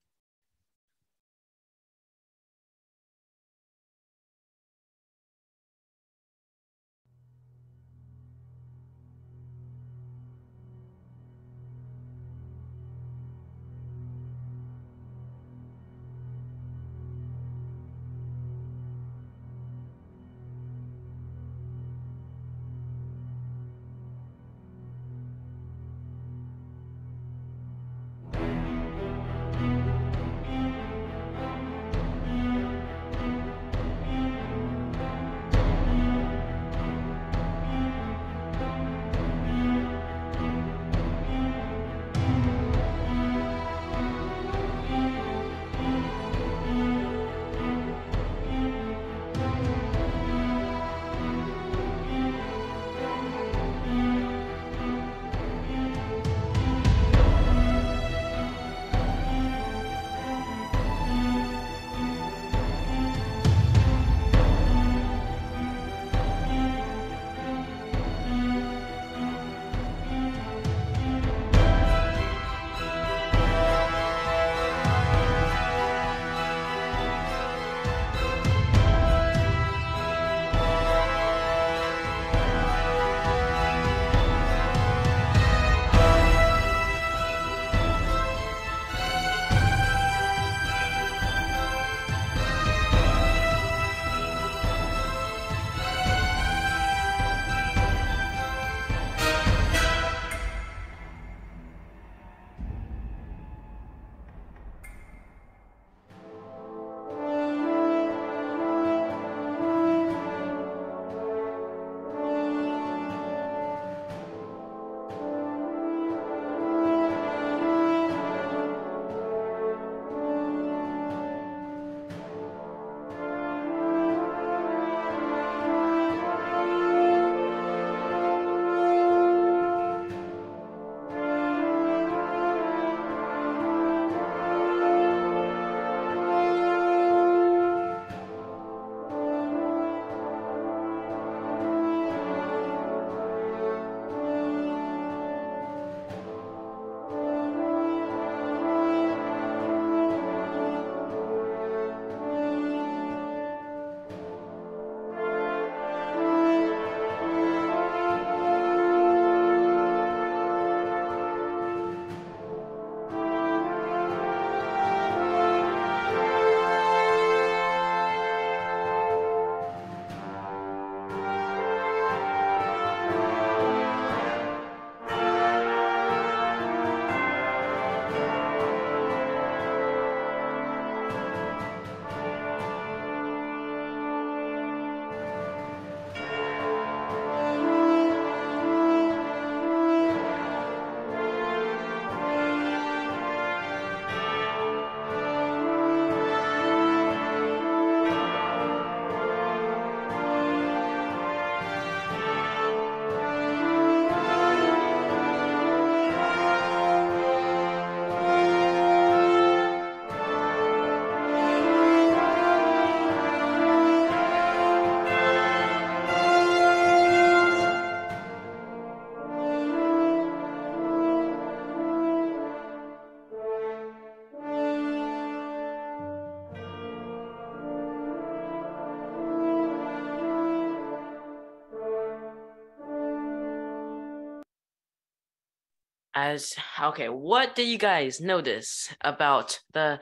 What did you guys notice about the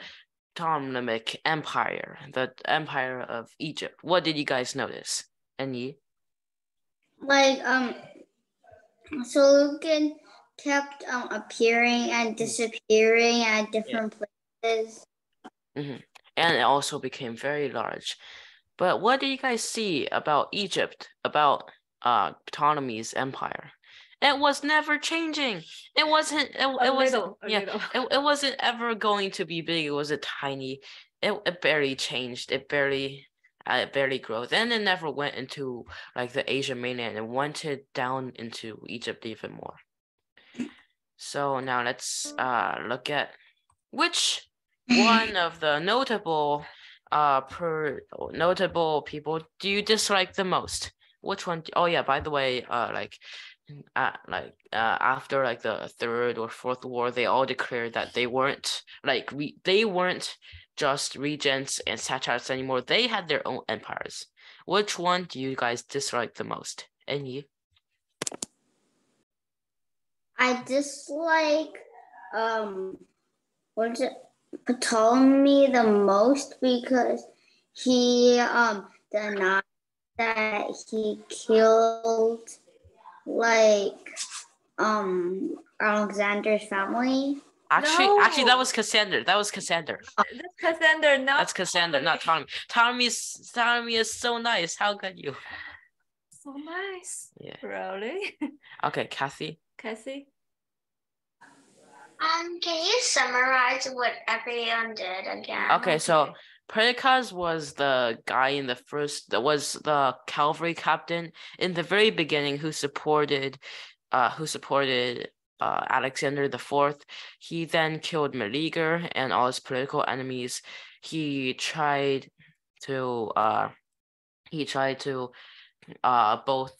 Ptolemaic Empire, the Empire of Egypt? What did you guys notice? Any? Like Seleucid kept appearing and disappearing at different places. And it also became very large. But what do you guys see about Egypt, about Ptolemy's empire? It was never changing. It wasn't. It wasn't ever going to be big. It was a tiny. It barely changed. It barely grew. Then it never went into like the Asian mainland. It went down into Egypt even more. So now let's look at which one of the notable people do you dislike the most? Which one? Oh yeah, by the way, after like the third or fourth war, they all declared that they weren't just regents and satraps anymore. They had their own empires. Which one do you guys dislike the most? Any? I dislike what's it, Ptolemy the most because he denied that he killed Alexander's family. Actually, that was Cassander. That's Cassander, not. That's Cassander, not Ptolemy. Ptolemy is so nice. How could you? So nice. Yeah. Really? Okay, Kathy. Cassie? Can you summarize what everyone did again? Okay, so Perdiccas was the guy in the first, that was the cavalry captain in the very beginning who supported Alexander IV. He then killed Meleager and all his political enemies. He tried to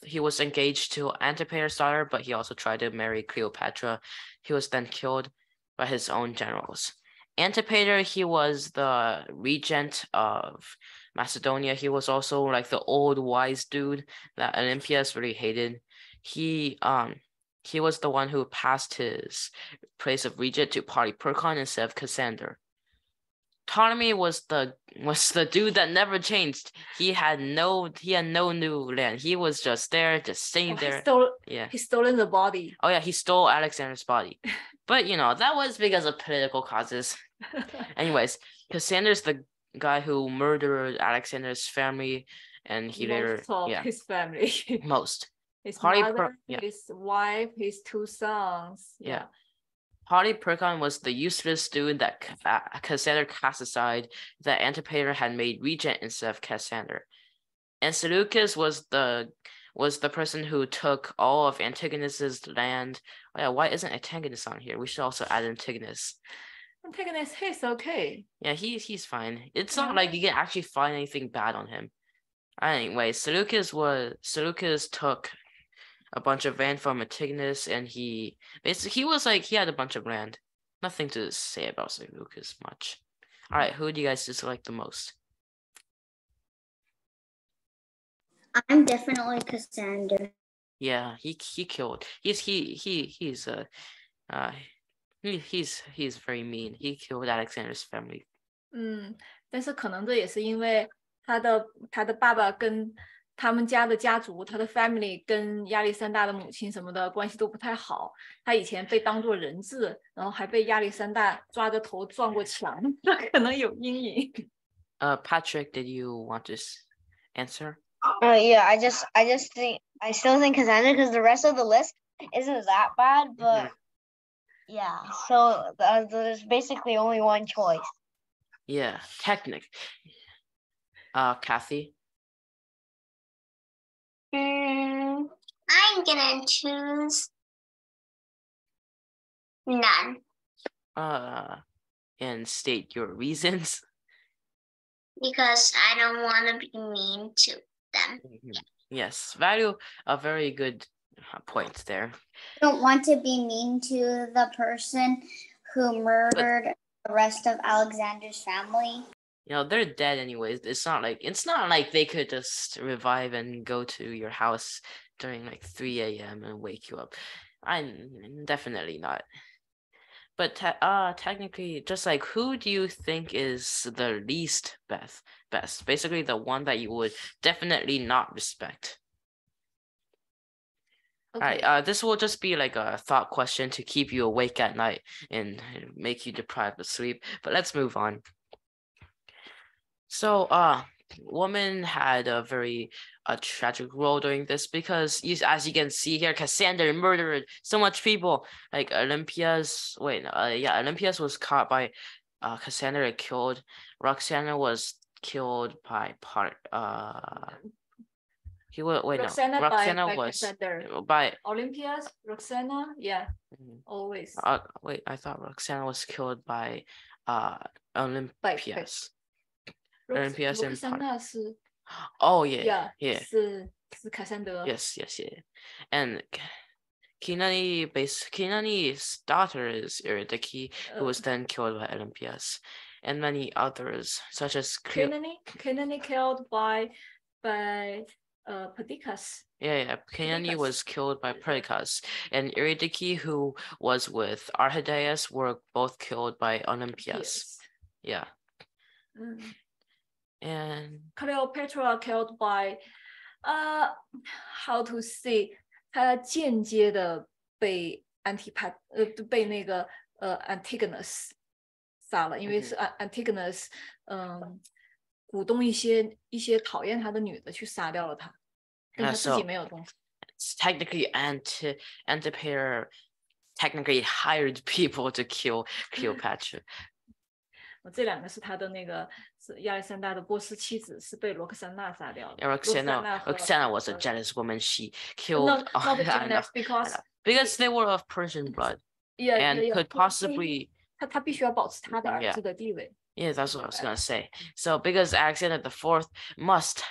he was engaged to Antipater's daughter, but he also tried to marry Cleopatra. He was then killed by his own generals. Antipater, he was the regent of Macedonia. He was also like the old wise dude that Olympias really hated. He was the one who passed his place of regent to Polyperchon instead of Cassander. Ptolemy was the dude that never changed. He had no new land. He was just there, just staying there. He stolen the body. Oh yeah, he stole Alexander's body. But that was because of political causes. Anyways, Cassander's the guy who murdered Alexander's family, and he his family. Most. His mother, his wife, his two sons. Yeah. Polyperchon was the useless dude that Cassander cast aside, that Antipater had made regent instead of Cassander. And Seleucus was the person who took all of Antigonus's land. Oh yeah, why isn't Antigonus on here? We should also add Antigonus. Antigonus, he's okay. Yeah, he's fine. It's not like you can actually find anything bad on him. Anyway, Seleucus took a bunch of land from Antigonus, and he had a bunch of land. Nothing to say about Seleucus much. All right, who do you guys dislike the most? I'm definitely Cassander. Yeah, he killed. He's very mean. He killed Alexander's family. 但是可能这也是因为他的爸爸跟他们家的家族，他的 family 跟亚历山大的母亲什么的关系都不太好。他以前被当作人质，然后还被亚历山大抓着头撞过墙，他可能有阴影。Patrick, did you want to answer? Yeah, I still think Cassander because the rest of the list isn't that bad, but yeah. So there's basically only one choice. Yeah, technically. Kathy. I'm gonna choose none. And state your reasons. Because I don't want to be mean to them. Yes, value a very good point there. I don't want to be mean to the person who murdered the rest of Alexander's family. They're dead anyways. It's not like they could just revive and go to your house during like 3 a.m. and wake you up. I'm definitely not. But technically, just like, who do you think is the least best? Basically, the one that you would definitely not respect. Okay. All right. This will just be like a thought question to keep you awake at night and make you deprived of sleep. But let's move on. So, woman had a very tragic role during this because, as you can see here, Cassandra murdered so much people. Like Olympias was caught by Cassandra killed. Roxana was killed by Roxana by was Cassandra. by Olympias, Roxana, yeah, always. wait, I thought Roxana was killed by Olympias. Olympias and Roxana 是 Oh yeah. 是卡珊德。 Yes. And Kinani's daughter is Eurydice, who was then killed by Olympias, and many others, such as Kinani killed by Perdiccas. Yeah. Kinani was killed by Perdiccas, and Eurydice, who was with Arrhidaeus, were both killed by Olympias. Yes. Yeah. And Cleopatra killed by how to say 她间接的被被那个Antigonus 杀了，因为是Antigonus 鼓动一些讨厌他的女的去杀掉了他，但他自己没有动手。Technically, Antipater technically hired people to kill Cleopatra. 这两个是他的那个是亚历山大的波斯妻子，是被罗克珊娜杀掉的。Roxana was a jealous woman. She killed. Not jealous because they were of Persian blood. Yeah, and could possibly. 他必须要保持他的儿子的地位。Yeah, that's what I was gonna say. So because Alexander the Fourth must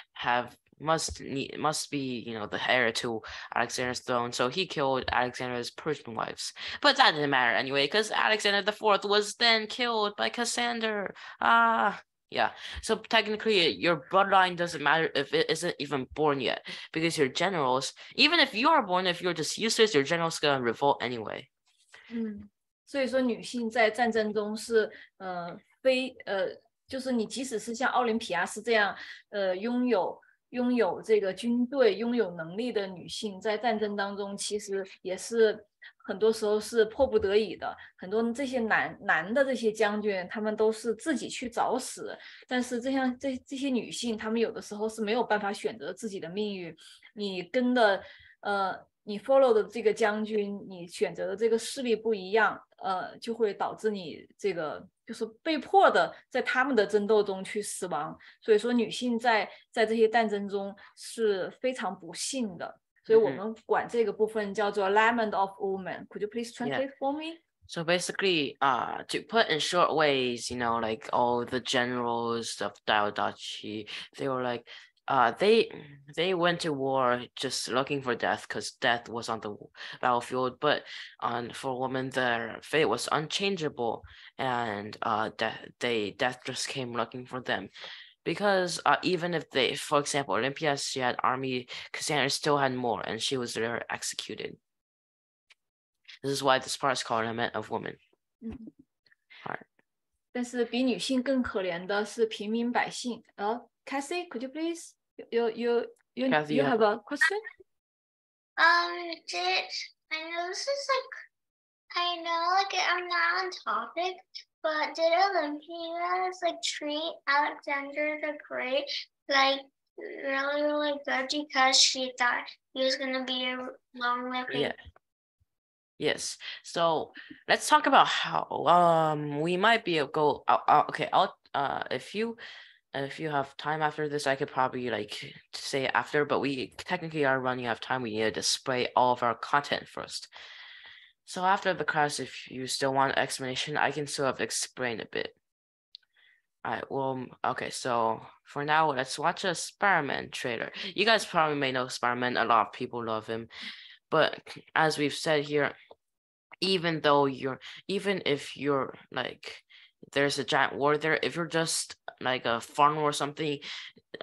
be, the heir to Alexander's throne, so he killed Alexander's Persian wives. But that didn't matter anyway, because Alexander the Fourth was then killed by Cassander. Yeah. So technically, your bloodline doesn't matter if it isn't even born yet, because your generals, even if you are born, if you're just useless, your generals gonna revolt anyway. 所以说女性在战争中是就是你即使是像奥林匹亚斯这样拥有这个军队拥有能力的女性，在战争当中其实也是很多时候是迫不得已的。很多这些男的这些将军，他们都是自己去找死，但是这些女性，她们有的时候是没有办法选择自己的命运。你跟的你 follow 的这个将军，你选择的这个势力不一样，就会导致你这个就是被迫的在他们的争斗中去死亡。所以说女性在这些战争中是非常不幸的，所以我们管这个部分叫做 Lament of Women. Could you please translate for me? So basically, to put in short ways, like all the generals of Diadochi, they were like, they went to war just looking for death because death was on the battlefield, but for women their fate was unchangeable, and death just came looking for them, because even if they, for example, Olympia, she had army, Cassandra still had more, and she was there executed. This is why this part is called Lament of Women. Right. 但是比女性更可怜的是平民百姓。Cassie, could you please? You have a question? I know this is I know I'm not on topic, but did Olympias treat Alexander the Great really, really good because she thought he was gonna be a long living? Yeah. Yes. So let's talk about how we might be able to go. If you have time after this, I could probably say after, but we technically are running out of time. We need to display all of our content first. So after the class, if you still want an explanation, I can sort of explain a bit. All right, well, okay, so for now, let's watch a Spider-Man trailer. You guys probably may know Spider-Man. A lot of people love him. But as we've said here, even if you're there's a giant war there, if you're just like a farm or something,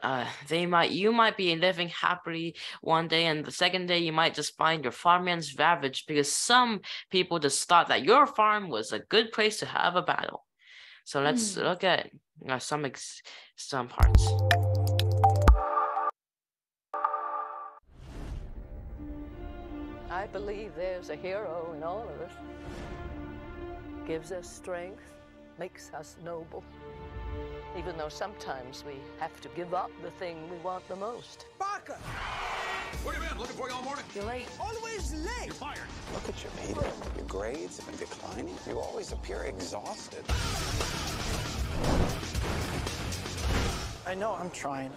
you might be living happily one day, and the second day you might just find your farmlands ravaged because some people just thought that your farm was a good place to have a battle. So let's look at some parts. I believe there's a hero in all of us. Gives us strength, makes us noble. Even though sometimes we have to give up the thing we want the most. Barker! Where you been? Looking for you all morning. You're late. Always late. You're fired. Look at you, Peter. Your grades have been declining. You always appear exhausted. I know, I'm trying.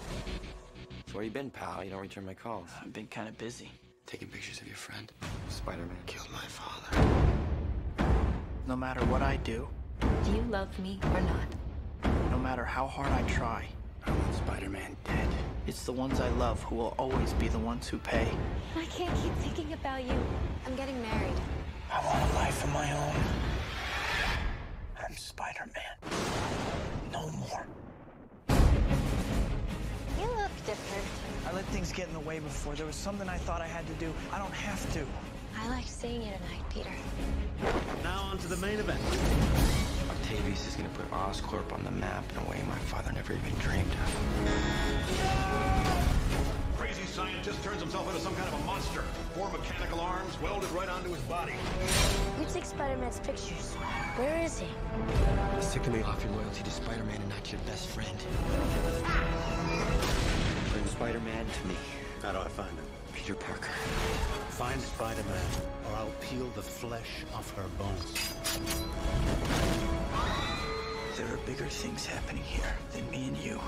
So where you been, pal? You don't return my calls. I've been kind of busy. Taking pictures of your friend. Spider-Man killed my father. No matter what I do, do you love me or not? No matter how hard I try, I want Spider-Man dead. It's the ones I love who will always be the ones who pay. I can't keep thinking about you. I'm getting married. I want a life of my own. I'm Spider-Man. No more. You look different. I let things get in the way before. There was something I thought I had to do. I don't have to. I liked seeing you tonight, Peter. Now on to the main event. Octavius is going to put Oscorp on the map in a way my father never even dreamed of. Crazy scientist turns himself into some kind of a monster. 4 mechanical arms welded right onto his body. You take Spider-Man's pictures. Where is he? He's sick of me off your loyalty to Spider-Man and not your best friend. Bring Spider-Man to me. How do I find him? Peter Parker. Find Spider-Man, or I'll peel the flesh off her bones. There are bigger things happening here than me and you.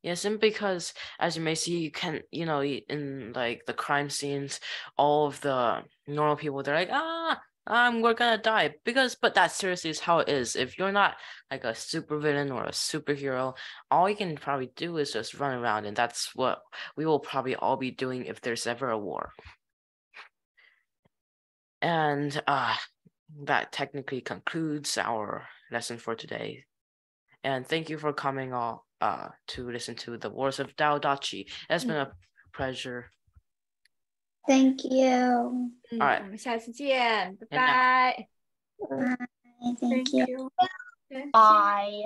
Yes, and because as you may see, you can, in like the crime scenes, all of the normal people, they're like, we're gonna die but that seriously is how it is. If you're not like a supervillain or a superhero, all you can probably do is just run around, and that's what we will probably all be doing if there's ever a war. And that technically concludes our lesson for today. And thank you for coming all to listen to the Wars of Diadochi. It's been a pleasure. Thank you. All right. 我们下次见，拜拜。Bye. Thank you. Bye.